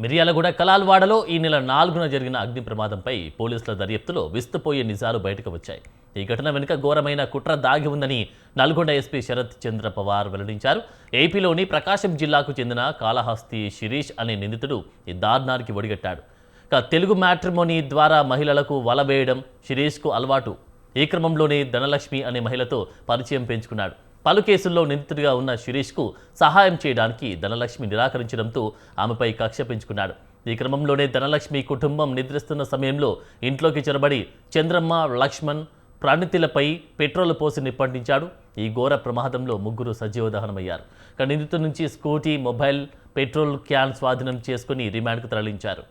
మిర్యాలగూడ కలాల్వాడలో ఈ నెల 4న జరిగిన అగ్ని ప్రమాదంపై పోలీసుల దర్యాప్తులో విస్తుపోయే నిజాలు బయటకు వచ్చాయి. ఈ ఘటన వెనుక ఘోరమైన కుట్ర దాగి ఉందని నల్గొండ ఎస్పీ శరత్ చంద్ర పవార్ వెల్లడించారు. ఏపీలోని ప్రకాశం జిల్లాకు చెందిన కాళహస్తి శిరీష్ అనే నిందితుడు ఈ దారుణానికి ఒడిగట్టాడు. తెలుగు మ్యాట్రిమోనీ ద్వారా మహిళలకు వల వేయడం శిరీష్కు అలవాటు. ఈ క్రమంలోనే ధనలక్ష్మి అనే మహిళతో పరిచయం పెంచుకున్నాడు. పలు కేసుల్లో నిందితుడిగా ఉన్న శిరీష్కు సహాయం చేయడానికి ధనలక్ష్మి నిరాకరించడంతో ఆమెపై కక్ష పెంచుకున్నాడు. ఈ క్రమంలోనే ధనలక్ష్మి కుటుంబం నిద్రిస్తున్న సమయంలో ఇంట్లోకి చొరబడి చంద్రమ్మ, లక్ష్మణ్, ప్రణితిలపై పెట్రోల్ పోసి నిప్పంటించాడు. ఈ ఘోర ప్రమాదంలో ముగ్గురు సజీవ దహనమయ్యారు. నిందితుడి నుంచి స్కూటీ, మొబైల్, పెట్రోల్ క్యాన్ స్వాధీనం చేసుకుని రిమాండ్కు తరలించారు.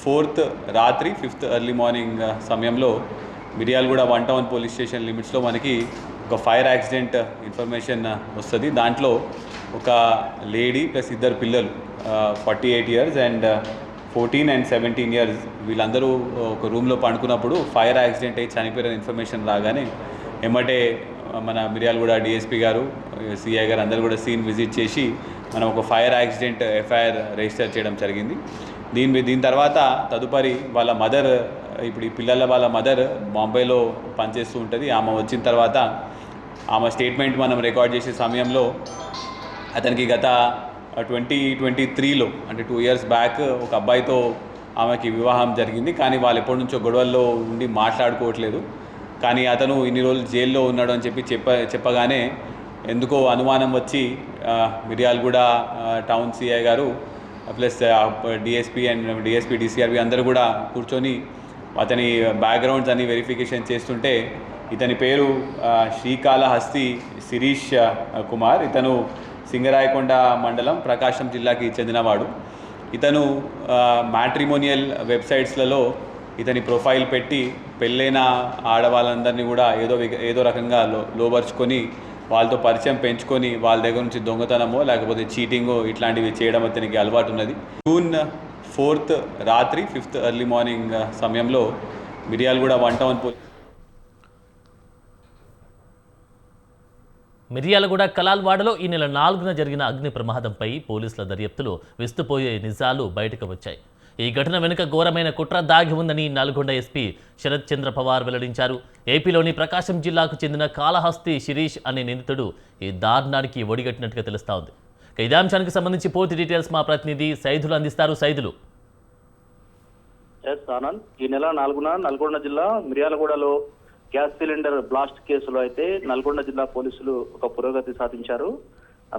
ఫోర్త్ రాత్రి 5th ఎర్లీ మార్నింగ్ సమయంలో మిర్యాలగూడ 1 టౌన్ పోలీస్ స్టేషన్ లిమిట్స్లో మనకి ఒక ఫైర్ యాక్సిడెంట్ ఇన్ఫర్మేషన్ వస్తుంది. దాంట్లో ఒక లేడీ ప్లస్ ఇద్దరు పిల్లలు 48 ఇయర్స్ అండ్ 14 and 17 ఇయర్స్ వీళ్ళందరూ ఒక రూమ్లో పండుకున్నప్పుడు ఫైర్ యాక్సిడెంట్ అయ్యి చనిపోయిన ఇన్ఫర్మేషన్ రాగానే ఎమ్మటే మన మిర్యాలగూడ డిఎస్పీ గారు, సిఐ గారు అందరూ కూడా సీన్ విజిట్ చేసి మనం ఒక ఫైర్ యాక్సిడెంట్ ఎఫ్ఐఆర్ రిజిస్టర్ చేయడం జరిగింది. దీని తర్వాత తదుపరి వాళ్ళ మదర్, ఇప్పుడు ఈ పిల్లల వాళ్ళ మదర్ బాంబేలో పనిచేస్తూ ఉంటుంది. ఆమె వచ్చిన తర్వాత ఆమె స్టేట్మెంట్ మనం రికార్డ్ చేసే సమయంలో అతనికి గత 2023లో అంటే 2 years బ్యాక్ ఒక అబ్బాయితో ఆమెకి వివాహం జరిగింది. కానీ వాళ్ళు ఎప్పటి నుంచో గొడవల్లో ఉండి మాట్లాడుకోవట్లేదు. కానీ అతను ఇన్ని రోజులు జైల్లో ఉన్నాడు అని చెప్పగానే ఎందుకో అనుమానం వచ్చి మిర్యాలగూడ టౌన్ సిఐ గారు plus DSP and DSP DCRB అందరూ కూడా కూర్చొని అతని బ్యాక్గ్రౌండ్స్ అన్ని వెరిఫికేషన్ చేస్తుంటే ఇతని పేరు శ్రీకాళహస్తి శిరీష్ కుమార్. ఇతను సింగరాయకొండ మండలం, ప్రకాశం జిల్లాకి చెందినవాడు. ఇతను మ్యాట్రిమోనియల్ వెబ్సైట్స్లలో ఇతని ప్రొఫైల్ పెట్టి పెళ్ళైన ఆడవాళ్ళందరినీ కూడా ఏదో రకంగా లోబర్చుకొని వాళ్ళతో పరిచయం పెంచుకొని వాళ్ళ దగ్గర నుంచి దొంగతనమో లేకపోతే చీటింగో ఇట్లాంటివి చేయడం అతనికి అలవాటు ఉన్నది. జూన్ 4th రాత్రి 5th ఎర్లీ మార్నింగ్ సమయంలో మిర్యాలగూడ 1 టౌన్ మిర్యాలగూడ కలాల్వాడలో ఈ నెల 4న జరిగిన అగ్ని ప్రమాదంపై పోలీసుల దర్యాప్తులో విస్తుపోయే నిజాలు బయటకు వచ్చాయి. ఈ ఘటన వెనుక ఘోరమైన కుట్ర దాగి ఉందని నల్గొండ ఎస్పీ శరత్ చంద్ర పవార్ వెల్లడించారు. ఏపీలోని ప్రకాశం జిల్లాకు చెందిన కాళహస్తి శిరీష్ అనే నిందితుడు ఈ దారుణానికి ఒడిగట్టినట్టుగా తెలుస్తా ఉంది. ఇదే అంశానికి సంబంధించి పూర్తి డీటెయిల్స్ మా ప్రతినిధి సైదులు అందిస్తారు. సైదులు. ఈ నెల 4న నల్గొండ జిల్లా మిర్యాలగూడలో గ్యాస్ సిలిండర్ బ్లాస్ట్ కేసులో అయితే నల్గొండ జిల్లా పోలీసులు ఒక పురోగతి సాధించారు.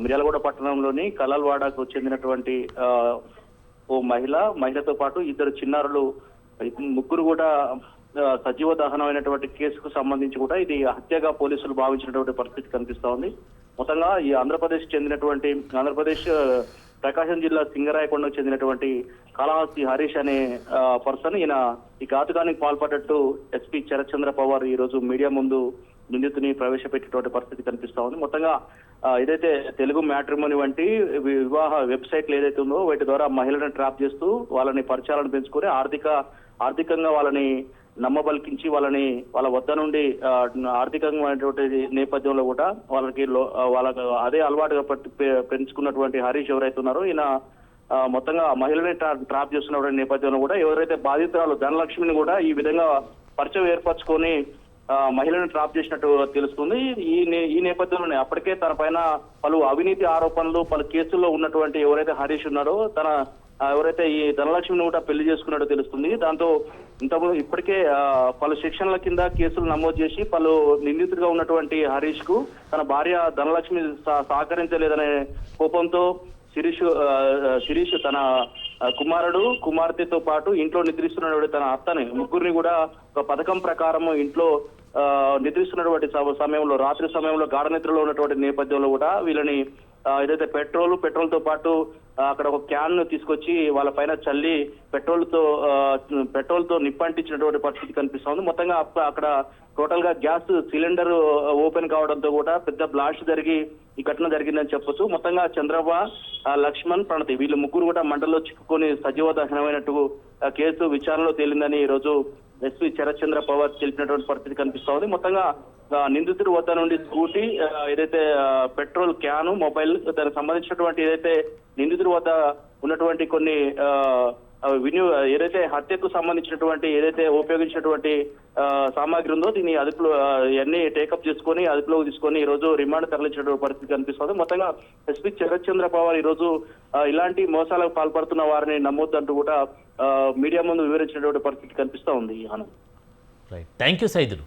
మిర్యాలగూడ పట్టణంలోని కలాల్వాడకు చెందినటువంటి ఓ మహిళతో పాటు ఇద్దరు చిన్నారులు, ముగ్గురు కూడా సజీవ దహనమైనటువంటి కేసుకు సంబంధించి కూడా ఇది హత్యగా పోలీసులు భావించినటువంటి పరిస్థితి కనిపిస్తా ఉంది. మొత్తంగా ఈ ఆంధ్రప్రదేశ్ ప్రకాశం జిల్లా సింగరాయకొండకు చెందినటువంటి కాళహస్తి హరీష్ అనే పర్సన్ ఈయన ఈ ఘాతుకానికి పాల్పడ్డట్టు ఎస్పీ శరత్ చంద్ర పవార్ ఈ రోజు మీడియా ముందు నిందితుని ప్రవేశపెట్టేటువంటి పరిస్థితి కనిపిస్తా ఉంది. మొత్తంగా ఏదైతే తెలుగు మ్యాట్రిమోనీ వంటి వివాహ వెబ్సైట్లు ఏదైతే ఉందో వాటి ద్వారా మహిళలను ట్రాప్ చేస్తూ వాళ్ళని పరిచయాలను పెంచుకొని ఆర్థికంగా వాళ్ళని నమ్మబలికించి వాళ్ళ వద్ద నుండి ఆర్థికంగా నేపథ్యంలో కూడా వాళ్ళకు అదే అలవాటుగా పెంచుకున్నటువంటి హరీష్ ఎవరైతే ఉన్నారో ఈయన మొత్తంగా మహిళని ట్రాప్ చేస్తున్నటువంటి నేపథ్యంలో కూడా ఎవరైతే బాధితురాలు ధనలక్ష్మిని కూడా ఈ విధంగా పరిచయం ఏర్పరచుకొని మహిళను ట్రాప్ చేసినట్టు తెలుస్తుంది. ఈ నేపథ్యంలోనే అప్పటికే తన పైన పలు అవినీతి ఆరోపణలు, పలు కేసుల్లో ఉన్నటువంటి ఎవరైతే హరీష్ ఉన్నారో ఎవరైతే ఈ ధనలక్ష్మిని కూడా పెళ్లి చేసుకున్నట్టు తెలుస్తుంది. దాంతో ఇంతకుముందు ఇప్పటికే పలు సెక్షన్ల కింద కేసులు నమోదు చేసి పలు నిందితుడిగా ఉన్నటువంటి హరీష్ కు తన భార్య ధనలక్ష్మి సహకరించలేదనే కోపంతో శిరీష్ తన కుమార్తెతో పాటు ఇంట్లో నిద్రిస్తున్నటువంటి తన అత్తని ముగ్గురిని కూడా ఒక పథకం ప్రకారం ఇంట్లో నిద్రిస్తున్నటువంటి సమయంలో, రాత్రి సమయంలో గాఢ నిద్రలో ఉన్నటువంటి నేపథ్యంలో కూడా వీళ్ళని ఏదైతే పెట్రోల్ తో పాటు అక్కడ ఒక క్యాన్ ను తీసుకొచ్చి వాళ్ళ పైన చల్లి పెట్రోల్ తో నిప్పంటించినటువంటి పరిస్థితి కనిపిస్తోంది. మొత్తంగా అక్కడ టోటల్ గా గ్యాస్ సిలిండర్ ఓపెన్ కావడంతో కూడా పెద్ద బ్లాస్ట్ జరిగి ఈ ఘటన జరిగిందని చెప్పొచ్చు. మొత్తంగా చంద్రబాబు, లక్ష్మణ్, ప్రణతి వీళ్ళు ముగ్గురు కూడా మంటల్లో చిక్కుకొని సజీవ దహనమైనట్టు కేసు విచారణలో తేలిందని ఈ రోజు ఎస్పీ శరత్ చంద్ర పవార్ తెలిపినటువంటి పరిస్థితి కనిపిస్తా ఉంది. మొత్తంగా నిందితుడి వద్ద నుండి స్కూటీ, ఏదైతే పెట్రోల్ క్యాను, మొబైల్, దానికి సంబంధించినటువంటి ఏదైతే నిందితుడి వద్ద ఉన్నటువంటి కొన్ని ఏదైతే హత్యకు సంబంధించినటువంటి ఏదైతే ఉపయోగించినటువంటి సామాగ్రి ఉందో దీన్ని అదుపులో ఇవన్నీ టేకప్ చేసుకొని అదుపులోకి తీసుకొని ఈ రోజు రిమాండ్ తరలించినటువంటి పరిస్థితి కనిపిస్తుంది. మొత్తంగా ఎస్పీ శరత్ చంద్ర పవార్ ఈ రోజు ఇలాంటి మోసాలకు పాల్పడుతున్న వారిని నమ్మొద్దంటూ కూడా మీడియా ముందు వివరించినటువంటి పరిస్థితి కనిపిస్తా ఉంది. Right, thank you Saidulu.